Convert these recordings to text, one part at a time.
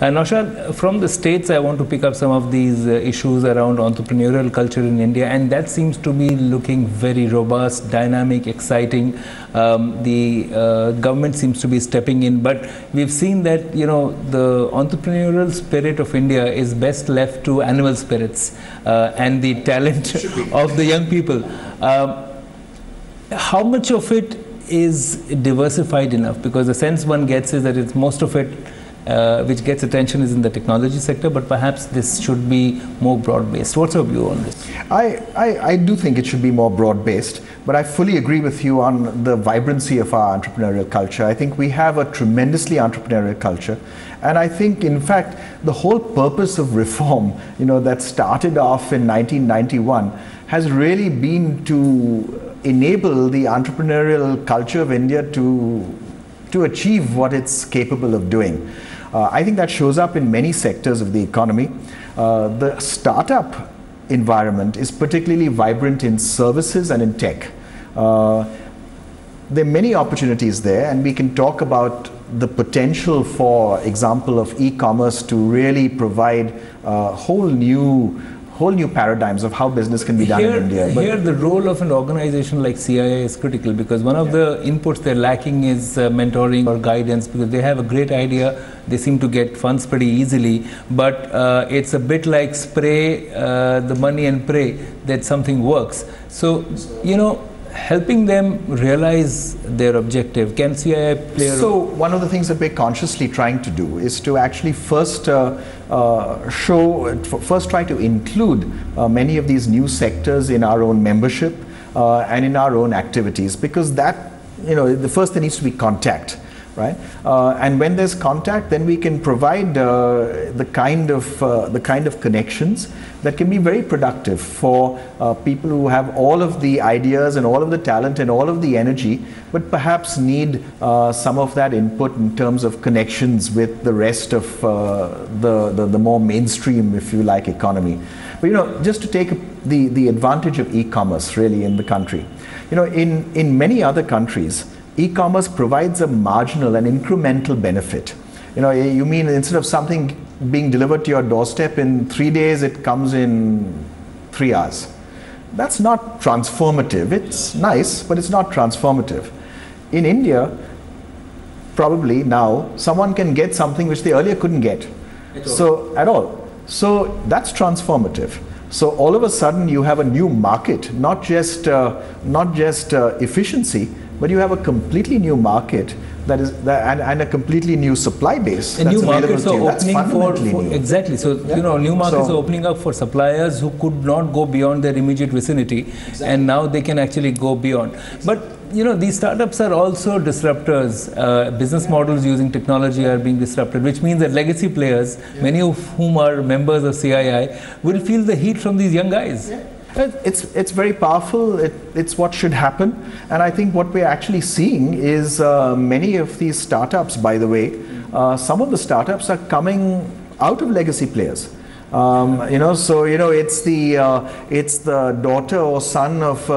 Naushad, from the States, I want to pick up some of these issues around entrepreneurial culture in India, and that seems to be looking very robust, dynamic, exciting. The government seems to be stepping in, but we've seen that, you know, the entrepreneurial spirit of India is best left to animal spirits and the talent of the young people. How much of it is diversified enough? Because the sense one gets is that it's most of it which gets attention is in the technology sector, but perhaps this should be more broad-based. What's your view on this? I do think it should be more broad-based, but I fully agree with you on the vibrancy of our entrepreneurial culture. I think we have a tremendously entrepreneurial culture, and I think, in fact, the whole purpose of reform, you know, that started off in 1991 has really been to enable the entrepreneurial culture of India to achieve what it's capable of doing. I think that shows up in many sectors of the economy. The startup environment is particularly vibrant in services and in tech. There are many opportunities there, and we can talk about the potential, for example, of e-commerce to really provide whole new paradigms of how business can be done in India. Here the role of an organization like CII is critical, because one of the inputs they're lacking is mentoring or guidance, because they have a great idea, they seem to get funds pretty easily, but it's a bit like spray the money and pray that something works. So, you know, helping them realize their objective, can CII play a role? So one of the things that we're consciously trying to do is to actually first try to include many of these new sectors in our own membership and in our own activities, because that, you know, the first there needs to be contact, right? And when there's contact, then we can provide the kind of connections that can be very productive for people who have all of the ideas and all of the talent and all of the energy, but perhaps need some of that input in terms of connections with the rest of the more mainstream, if you like, economy. But, you know, just to take the advantage of e-commerce really in the country, you know, in many other countries, e-commerce provides a marginal and incremental benefit. You know, you mean instead of something being delivered to your doorstep in 3 days, it comes in 3 hours. That's not transformative. It's nice, but it's not transformative. In India, probably now, someone can get something which they earlier couldn't get. At all. So that's transformative. So all of a sudden you have a new market, not just efficiency, but you have a completely new market and a completely new supply base. And new markets are opening for exactly. So you know, new markets are opening up for suppliers who could not go beyond their immediate vicinity, and now they can actually go beyond. But you know, these startups are also disruptors. Business models using technology are being disrupted, which means that legacy players, many of whom are members of CII, will feel the heat from these young guys. It's very powerful. It's what should happen, and I think what we're actually seeing is many of these startups, by the way, some of the startups are coming out of legacy players. You know, so you know, it's the daughter or son of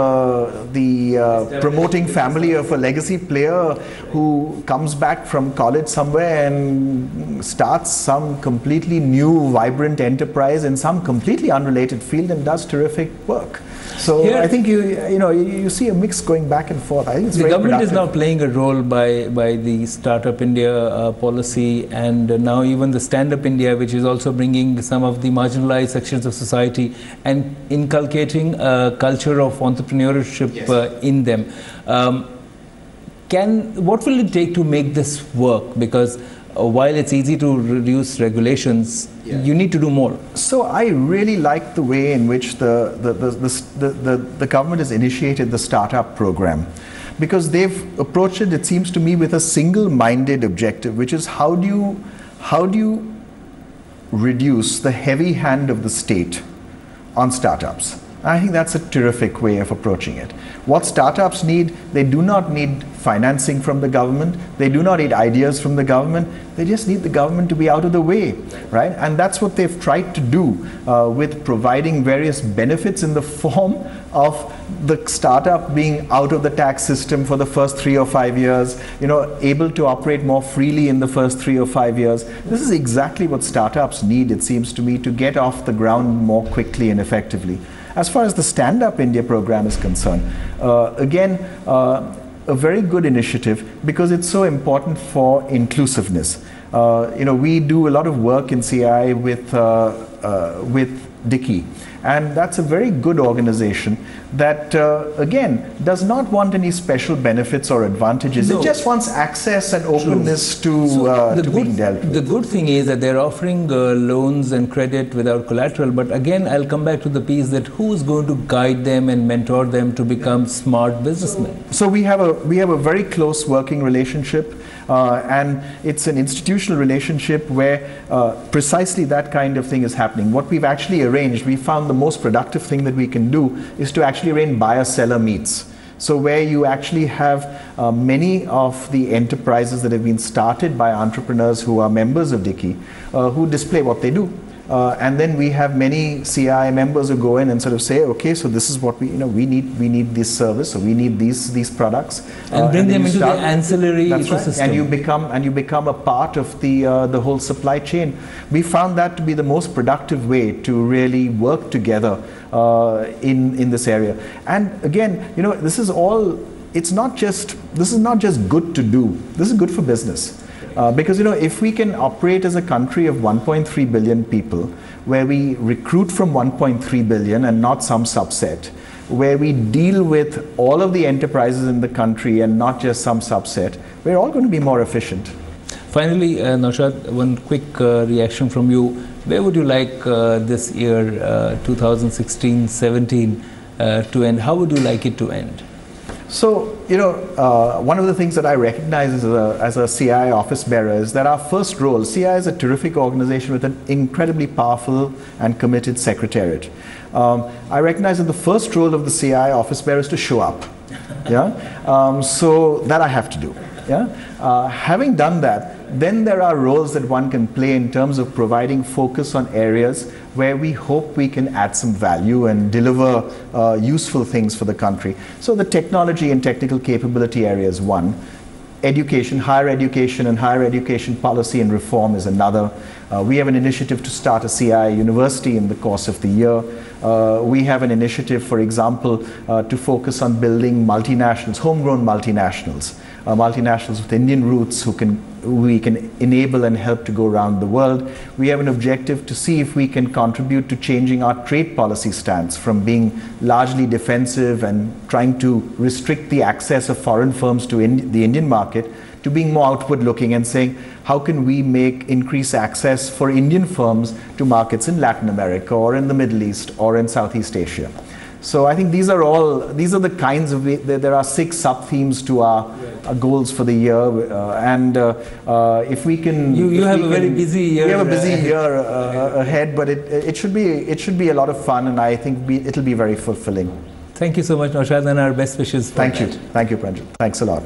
the promoting family of a legacy player who comes back from college somewhere and starts some completely new, vibrant enterprise in some completely unrelated field and does terrific work. So here, I think you see a mix going back and forth. I think it's the very government productive. is now playing a role by the Startup India policy, and now even the Stand Up India, which is also bringing some of the marginalized sections of society and inculcating a culture of entrepreneurship in them. What will it take to make this work? Because while it's easy to reduce regulations, you need to do more. So I really like the way in which the government has initiated the startup program, because they've approached it, it seems to me, with a single-minded objective, which is how do you reduce the heavy hand of the state on startups, I think that's a terrific way of approaching it. What startups need, they do not need financing from the government. They do not need ideas from the government. They just need the government to be out of the way, right? And that's what they've tried to do with providing various benefits in the form of the startup being out of the tax system for the first 3 or 5 years, able to operate more freely in the first 3 or 5 years. This is exactly what startups need, it seems to me, to get off the ground more quickly and effectively. As far as the Stand Up India program is concerned, again, a very good initiative because it's so important for inclusiveness. We do a lot of work in CII with Dickey, and that's a very good organization that, again, does not want any special benefits or advantages. No. It just wants access and openness to being dealt with. The good thing is that they're offering loans and credit without collateral, but again, I'll come back to the piece that who's going to guide them and mentor them to become smart businessmen? So we have a very close working relationship, and it's an institutional relationship where precisely that kind of thing is happening. What we've actually arranged, we found the most productive thing that we can do is to actually arrange buyer-seller meets. So where you actually have many of the enterprises that have been started by entrepreneurs who are members of Dickey, who display what they do. And then we have many CII members who go in and sort of say, okay, so this is what we need this service, or we need these products, and bring them into the ancillary ecosystem. Right. And you become a part of the whole supply chain. We found that to be the most productive way to really work together in this area. And again, this is not just good to do. This is good for business. Because if we can operate as a country of 1.3 billion people, where we recruit from 1.3 billion and not some subset, where we deal with all of the enterprises in the country and not just some subset, we're all going to be more efficient. Finally, Naushad, one quick reaction from you. Where would you like this year, 2016-17, to end? How would you like it to end? So, one of the things that I recognize as a CII office bearer is that our first role, CII is a terrific organization with an incredibly powerful and committed secretariat. I recognize that the first role of the CII office bearer is to show up. Yeah? So that I have to do. Yeah? Having done that, then there are roles that one can play in terms of providing focus on areas where we hope we can add some value and deliver useful things for the country. So the technology and technical capability area is one. Education, higher education and higher education policy and reform is another. We have an initiative to start a CII university in the course of the year. We have an initiative, for example, to focus on building multinationals, homegrown multinationals. Multinationals with Indian roots who we can enable and help to go around the world. We have an objective to see if we can contribute to changing our trade policy stance from being largely defensive and trying to restrict the access of foreign firms to the Indian market, to being more outward looking and saying, how can we increase access for Indian firms to markets in Latin America or in the Middle East or in Southeast Asia. So I think these are the kinds of, there are 6 sub-themes to our goals for the year, and if we can... You have a very busy year. We have a busy year ahead, but it should be a lot of fun, and I think it'll be very fulfilling. Thank you so much, Naushad, and our best wishes for Thank you. Thank you, Pranjal. Thanks a lot.